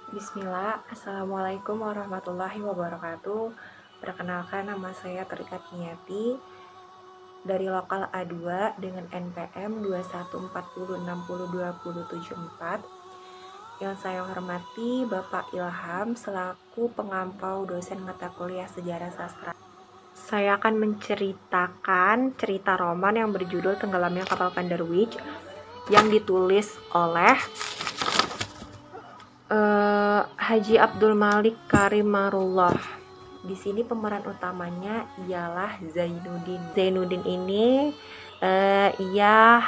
Bismillah, Assalamualaikum warahmatullahi wabarakatuh. Perkenalkan, nama saya Terikat Niati dari lokal A2 dengan NPM 2140602074. Yang saya hormati Bapak Ilham selaku pengampau dosen mata kuliah Sejarah Sastra. Saya akan menceritakan cerita roman yang berjudul Tenggelamnya Kapal Pandarwich yang ditulis oleh Haji Abdul Malik Karimarullah. Di sini pemeran utamanya ialah Zainuddin. Zainuddin ini ia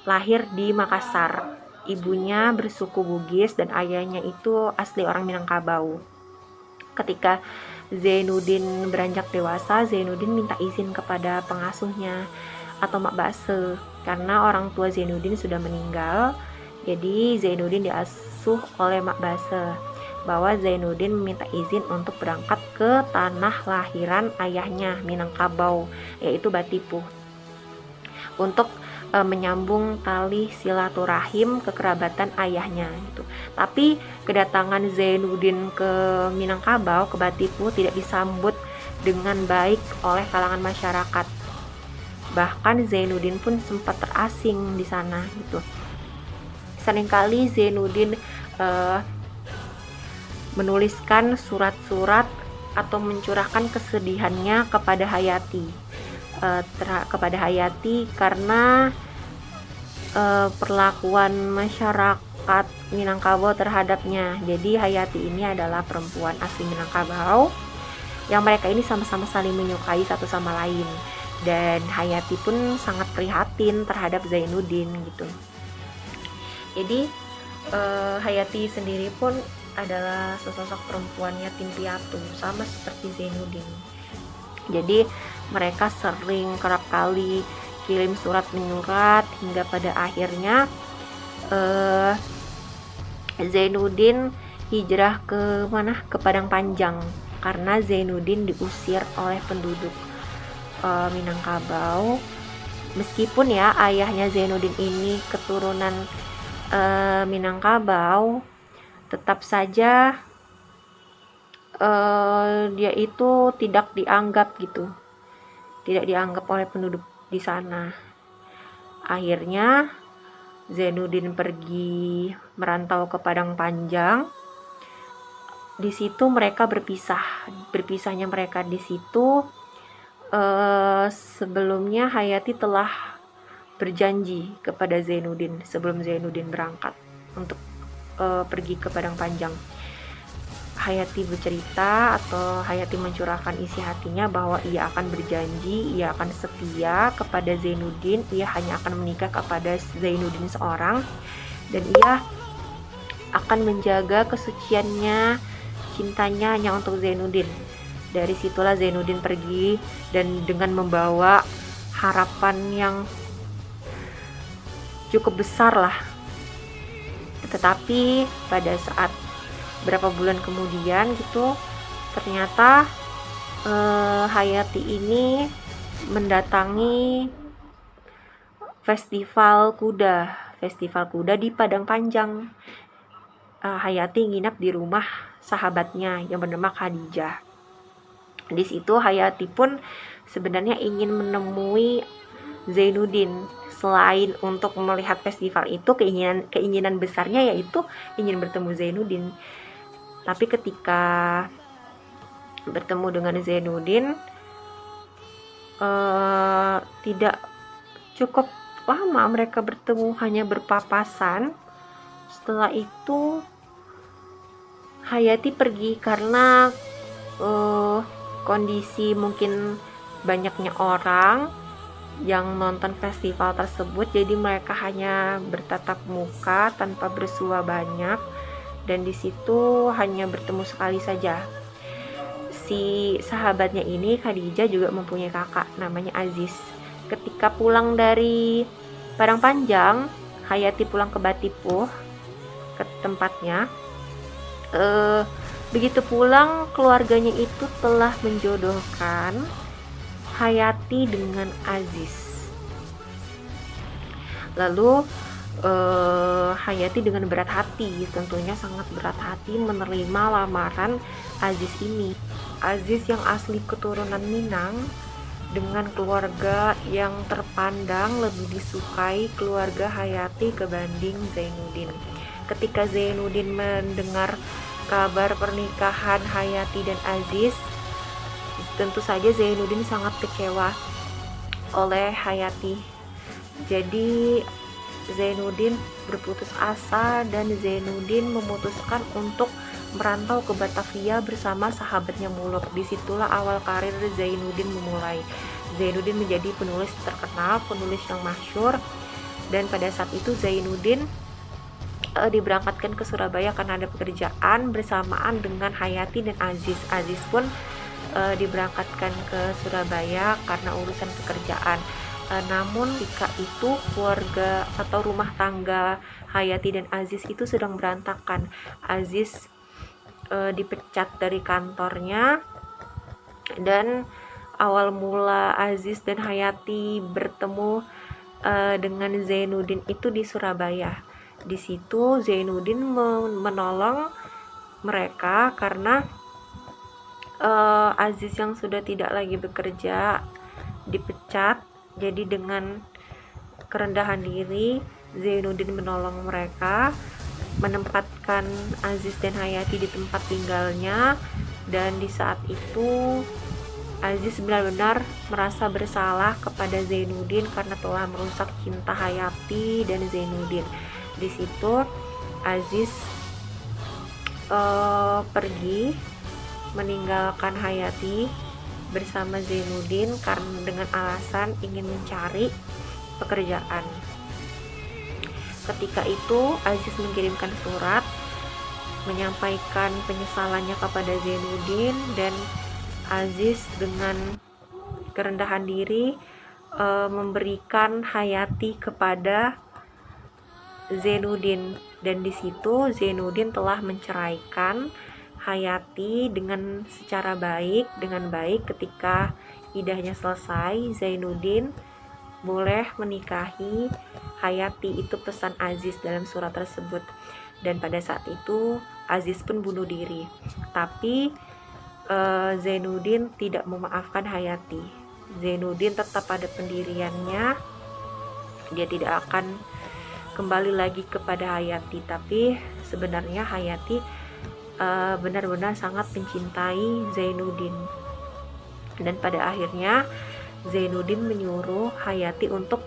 lahir di Makassar. Ibunya bersuku Bugis dan ayahnya itu asli orang Minangkabau. Ketika Zainuddin beranjak dewasa, Zainuddin minta izin kepada pengasuhnya atau Mak Base karena orang tua Zainuddin sudah meninggal. Jadi Zainuddin diasuh oleh Mak Base bahwa Zainuddin meminta izin untuk berangkat ke tanah lahiran ayahnya Minangkabau, yaitu Batipuh, untuk menyambung tali silaturahim kekerabatan ayahnya gitu. Tapi kedatangan Zainuddin ke Minangkabau, ke Batipuh, tidak disambut dengan baik oleh kalangan masyarakat. Bahkan Zainuddin pun sempat terasing di sana gitu. Seringkali Zainuddin menuliskan surat-surat atau mencurahkan kesedihannya kepada Hayati karena perlakuan masyarakat Minangkabau terhadapnya. Jadi Hayati ini adalah perempuan asli Minangkabau yang mereka ini sama-sama saling menyukai satu sama lain, dan Hayati pun sangat prihatin terhadap Zainuddin gitu. Jadi Hayati sendiri pun adalah sesosok perempuan yatim piatu sama seperti Zainuddin. Jadi mereka sering kerap kali kirim surat menyurat hingga pada akhirnya Zainuddin hijrah ke mana? Ke Padang Panjang karena Zainuddin diusir oleh penduduk Minangkabau. Meskipun ya ayahnya Zainuddin ini keturunan Minangkabau, tetap saja dia itu tidak dianggap oleh penduduk di sana. Akhirnya Zainuddin pergi merantau ke Padang Panjang. Di situ mereka berpisahnya mereka di situ. Sebelumnya Hayati telah berjanji kepada Zainuddin sebelum Zainuddin berangkat untuk pergi ke Padang Panjang. Hayati bercerita atau Hayati mencurahkan isi hatinya bahwa ia akan berjanji, ia akan setia kepada Zainuddin, ia hanya akan menikah kepada Zainuddin seorang, dan ia akan menjaga kesuciannya, cintanya hanya untuk Zainuddin. Dari situlah Zainuddin pergi dan dengan membawa harapan yang cukup besar lah. Tetapi pada saat berapa bulan kemudian gitu, ternyata Hayati ini mendatangi festival kuda di Padang Panjang. Hayati nginap di rumah sahabatnya yang bernama Khadijah. Di situ Hayati pun sebenarnya ingin menemui Zainuddin. Selain untuk melihat festival itu, keinginan besarnya yaitu ingin bertemu Zainuddin. Tapi ketika bertemu dengan Zainuddin tidak cukup lama mereka bertemu, hanya berpapasan. Setelah itu Hayati pergi karena kondisi mungkin banyaknya orang yang nonton festival tersebut, jadi mereka hanya bertatap muka tanpa bersua banyak, dan di situ hanya bertemu sekali saja. Si sahabatnya ini, Khadijah, juga mempunyai kakak namanya Aziz. Ketika pulang dari Padang Panjang, Hayati pulang ke Batipuh, ke tempatnya. Begitu pulang, keluarganya itu telah menjodohkan Hayati dengan Aziz. Lalu Hayati dengan berat hati, tentunya sangat berat hati menerima lamaran Aziz ini. Aziz yang asli keturunan Minang dengan keluarga yang terpandang lebih disukai keluarga Hayati kebanding Zainuddin. Ketika Zainuddin mendengar kabar pernikahan Hayati dan Aziz, tentu saja Zainuddin sangat kecewa oleh Hayati. Jadi Zainuddin berputus asa dan Zainuddin memutuskan untuk merantau ke Batavia bersama sahabatnya Muluk. Disitulah awal karir Zainuddin memulai. Zainuddin menjadi penulis terkenal, penulis yang masyhur, dan pada saat itu Zainuddin diberangkatkan ke Surabaya karena ada pekerjaan bersamaan dengan Hayati dan Aziz. Aziz pun diberangkatkan ke Surabaya karena urusan pekerjaan. Namun ketika itu keluarga atau rumah tangga Hayati dan Aziz itu sedang berantakan. Aziz dipecat dari kantornya, dan awal mula Aziz dan Hayati bertemu dengan Zainuddin itu di Surabaya. Di situ Zainuddin menolong mereka karena Aziz yang sudah tidak lagi bekerja dipecat. Jadi dengan kerendahan diri Zainuddin menolong mereka, menempatkan Aziz dan Hayati di tempat tinggalnya, dan di saat itu Aziz benar-benar merasa bersalah kepada Zainuddin karena telah merusak cinta Hayati dan Zainuddin. Di situ Aziz pergi meninggalkan Hayati bersama Zainuddin karena dengan alasan ingin mencari pekerjaan. Ketika itu Aziz mengirimkan surat menyampaikan penyesalannya kepada Zainuddin, dan Aziz dengan kerendahan diri memberikan Hayati kepada Zainuddin, dan di situ Zainuddin telah menceraikan Hayati dengan secara baik, dengan baik. Ketika idahnya selesai, Zainuddin boleh menikahi Hayati, itu pesan Aziz dalam surat tersebut. Dan pada saat itu Aziz pun bunuh diri, tapi Zainuddin tidak memaafkan Hayati. Zainuddin tetap pada pendiriannya, dia tidak akan kembali lagi kepada Hayati. Tapi sebenarnya Hayati benar-benar sangat mencintai Zainuddin, dan pada akhirnya Zainuddin menyuruh Hayati untuk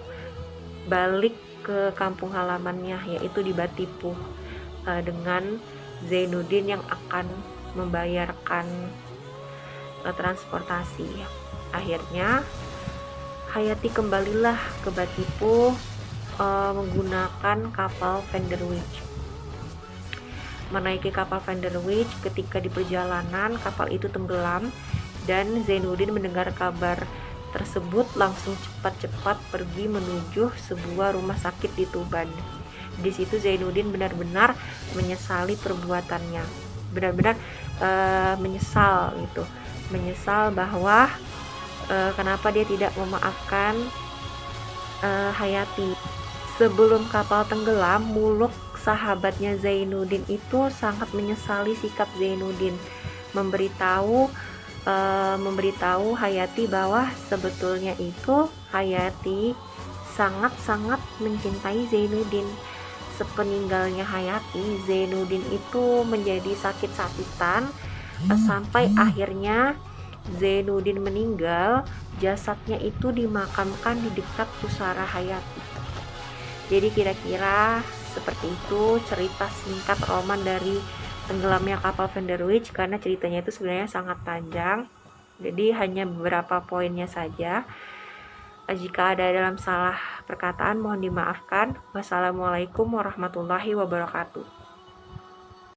balik ke kampung halamannya, yaitu di Batipuh, dengan Zainuddin yang akan membayarkan transportasi. Akhirnya Hayati kembalilah ke Batipuh menggunakan kapal Vanderwijk. Menaiki kapal Vanderwijk, ketika di perjalanan kapal itu tenggelam, dan Zainuddin mendengar kabar tersebut langsung cepat-cepat pergi menuju sebuah rumah sakit di Tuban. Di situ Zainuddin benar-benar menyesali perbuatannya, benar-benar menyesal gitu, menyesal bahwa kenapa dia tidak memaafkan Hayati. Sebelum kapal tenggelam, Muluk sahabatnya Zainuddin itu sangat menyesali sikap Zainuddin, memberitahu Hayati bahwa sebetulnya itu Hayati sangat-sangat mencintai Zainuddin. Sepeninggalnya Hayati, Zainuddin itu menjadi sakit-sakitan sampai akhirnya Zainuddin meninggal. Jasadnya itu dimakamkan di dekat pusara Hayati. Jadi kira-kira seperti itu cerita singkat roman dari tenggelamnya kapal Vanderwijk, karena ceritanya itu sebenarnya sangat panjang, jadi hanya beberapa poinnya saja. Jika ada dalam salah perkataan mohon dimaafkan. Wassalamualaikum warahmatullahi wabarakatuh.